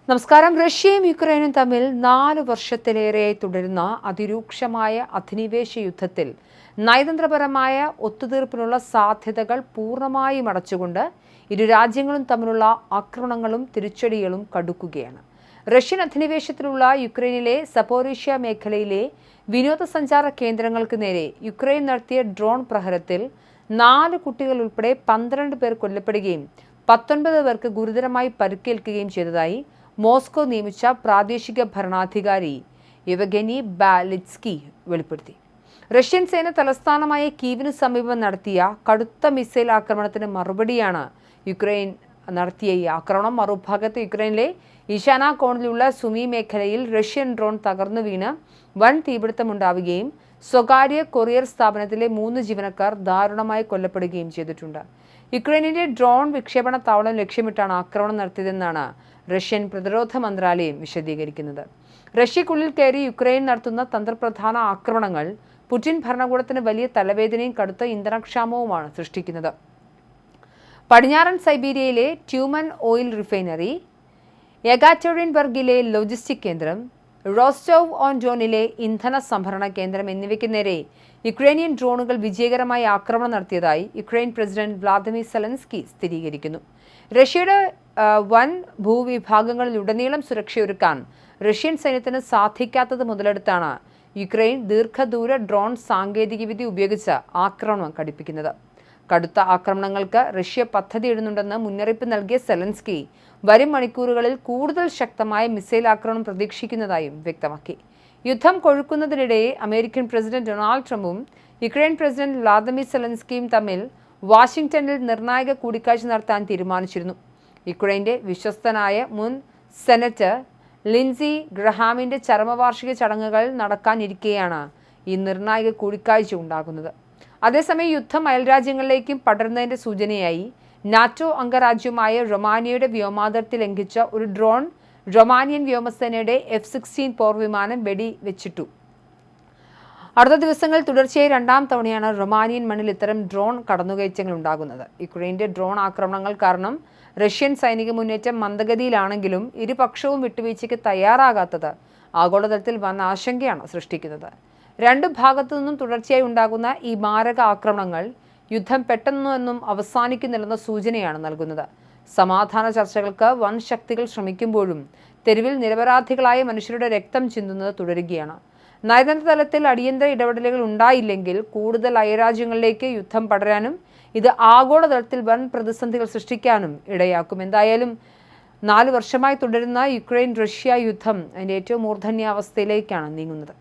നമസ്കാരം. റഷ്യയും യുക്രൈനും തമ്മിൽ 4 വർഷത്തിലേറെയായി തുടരുന്ന അതിരൂക്ഷമായ അധിനിവേശ യുദ്ധത്തിൽ നയതന്ത്രപരമായ ഒത്തുതീർപ്പിനുള്ള സാധ്യതകൾ പൂർണ്ണമായും അടച്ചുകൊണ്ട് ഇരു രാജ്യങ്ങളും തമ്മിലുള്ള ആക്രമണങ്ങളും തിരിച്ചടികളും കടുക്കുകയാണ്. റഷ്യൻ അധിനിവേശത്തിലുള്ള യുക്രൈനിലെ സപോറീഷ്യ മേഖലയിലെ വിനോദസഞ്ചാര കേന്ദ്രങ്ങൾക്ക് നേരെ യുക്രൈൻ നടത്തിയ ഡ്രോൺ പ്രഹരത്തിൽ 4 കുട്ടികൾ ഉൾപ്പെടെ 12 പേർ കൊല്ലപ്പെടുകയും 19 പേർക്ക് ഗുരുതരമായി പരിക്കേൽക്കുകയും ചെയ്തതായി മോസ്കോ നിയമിച്ച പ്രാദേശിക ഭരണാധികാരി യെവഗെനി ബാലിറ്റ്സ്കി വെളിപ്പെടുത്തി. റഷ്യൻ സേന തലസ്ഥാനമായ കീവിന് സമീപം നടത്തിയ കടുത്ത മിസൈൽ ആക്രമണത്തിന് മറുപടിയാണ് യുക്രൈൻ നടത്തിയ ഈ ആക്രമണം. മറുഭാഗത്ത് യുക്രൈനിലെ ഈശാന കോണിലുള്ള സുമി മേഖലയിൽ റഷ്യൻ ഡ്രോൺ തകർന്നു വീണ് വൻ തീപിടുത്തമുണ്ടാവുകയും സ്വകാര്യ കൊറിയർ സ്ഥാപനത്തിലെ 3 ജീവനക്കാർ ദാരുണമായി കൊല്ലപ്പെടുകയും ചെയ്തിട്ടുണ്ട്. യുക്രൈനിന്റെ ഡ്രോൺ വിക്ഷേപണ താവളം ലക്ഷ്യമിട്ടാണ് ആക്രമണം നടത്തിയതെന്നാണ് റഷ്യൻ പ്രതിരോധ മന്ത്രാലയം വിശദീകരിക്കുന്നത്. റഷ്യക്കുള്ളിൽ കയറി യുക്രൈൻ നടത്തുന്ന തന്ത്രപ്രധാന ആക്രമണങ്ങൾ പുടിൻ ഭരണകൂടത്തിന് വലിയ തലവേദനയും കടുത്ത ഇന്ധനക്ഷാമവുമാണ് സൃഷ്ടിക്കുന്നത്. പടിഞ്ഞാറൻ സൈബീരിയയിലെ ട്യൂമൻ ഓയിൽ റിഫൈനറി, യെകാറ്ററിൻബർഗിലെ ലോജിസ്റ്റിക് കേന്ദ്രം, റോസ്റ്റോവ് ഓൺ ഡോണിലെ ഇന്ധന സംഭരണ കേന്ദ്രം എന്നിവയ്ക്ക് നേരെ യുക്രൈനിയൻ ഡ്രോണുകൾ വിജയകരമായി ആക്രമണം നടത്തിയതായി യുക്രൈൻ പ്രസിഡന്റ് വ്ളാദിമിർ സെലൻസ്കി സ്ഥിരീകരിക്കുന്നു. റഷ്യയുടെ വൻ ഭൂവിഭാഗങ്ങളിലുടനീളം സുരക്ഷയൊരുക്കാൻ റഷ്യൻ സൈന്യത്തിന് സാധിക്കാത്തത് മുതലെടുത്താണ് യുക്രൈൻ ദീർഘദൂര ഡ്രോൺ സാങ്കേതികവിദ്യ ഉപയോഗിച്ച് ആക്രമണം കടുപ്പിക്കുന്നത്. കടുത്ത ആക്രമണങ്ങൾക്ക് റഷ്യ പദ്ധതിയിടുന്നുണ്ടെന്ന് മുന്നറിയിപ്പ് നൽകിയ സെലൻസ്കി വരും മണിക്കൂറുകളിൽ കൂടുതൽ ശക്തമായ മിസൈൽ ആക്രമണം പ്രതീക്ഷിക്കുന്നതായും വ്യക്തമാക്കി. യുദ്ധം കൊഴുക്കുന്നതിനിടെ അമേരിക്കൻ പ്രസിഡന്റ് ഡൊണാൾഡ് ട്രംപും യുക്രൈൻ പ്രസിഡന്റ് വ്ളാദിമിർ സെലൻസ്കിയും തമ്മിൽ വാഷിംഗ്ടണിൽ നിർണായക കൂടിക്കാഴ്ച നടത്താൻ തീരുമാനിച്ചിരുന്നു. യുക്രൈന്റെ വിശ്വസ്തനായ മുൻ സെനറ്റർ ലിൻസി ഗ്രഹാമിന്റെ ചരമവാർഷിക ചടങ്ങുകൾ നടക്കാനിരിക്കെയാണ് ഈ നിർണായക കൂടിക്കാഴ്ച ഉണ്ടാകുന്നത്. അതേസമയം യുദ്ധം അയൽരാജ്യങ്ങളിലേക്കും പടരുന്നതിന്റെ സൂചനയായി നാറ്റോ അംഗരാജ്യമായ റൊമാനിയയുടെ വ്യോമാതിർത്തി ലംഘിച്ച ഒരു ഡ്രോൺ റൊമാനിയൻ വ്യോമസേനയുടെ F-16 പോർവിമാനം വെടിവെച്ചിട്ടു. അടുത്ത ദിവസങ്ങളിൽ തുടർച്ചയായി 2ാം തവണയാണ് റൊമാനിയൻ മണ്ണിൽ ഇത്തരം ഡ്രോൺ കടന്നുകയറ്റങ്ങൾ ഉണ്ടാകുന്നത്. യുക്രൈന്റെ ഡ്രോൺ ആക്രമണങ്ങൾ കാരണം റഷ്യൻ സൈനിക മുന്നേറ്റം മന്ദഗതിയിലാണെങ്കിലും ഇരുപക്ഷവും വിട്ടുവീഴ്ചയ്ക്ക് തയ്യാറാകാത്തത് ആഗോളതലത്തിൽ വൻ ആശങ്കയാണ് സൃഷ്ടിക്കുന്നത്. 2 ഭാഗത്തു നിന്നും തുടർച്ചയായി ഉണ്ടാകുന്ന ഈ മാരക ആക്രമണങ്ങൾ യുദ്ധം പെട്ടെന്നൊന്നും അവസാനിക്കുന്നില്ലെന്ന സൂചനയാണ് നൽകുന്നത്. സമാധാന ചർച്ചകൾക്ക് വൻ ശക്തികൾ ശ്രമിക്കുമ്പോഴും തെരുവിൽ നിരപരാധികളായ മനുഷ്യരുടെ രക്തം ചിന്തുന്നത് തുടരുകയാണ്. നയതന്ത്ര തലത്തിൽ അടിയന്തര ഇടപെടലുകൾ ഉണ്ടായില്ലെങ്കിൽ കൂടുതൽ അയൽരാജ്യങ്ങളിലേക്ക് യുദ്ധം പടരാനും ഇത് ആഗോളതലത്തിൽ വൻ പ്രതിസന്ധികൾ സൃഷ്ടിക്കാനും ഇടയാക്കും. എന്തായാലും 4 വർഷമായി തുടരുന്ന യുക്രൈൻ റഷ്യ യുദ്ധം അതിൻ്റെ ഏറ്റവും മൂർധന്യാവസ്ഥയിലേക്കാണ് നീങ്ങുന്നത്.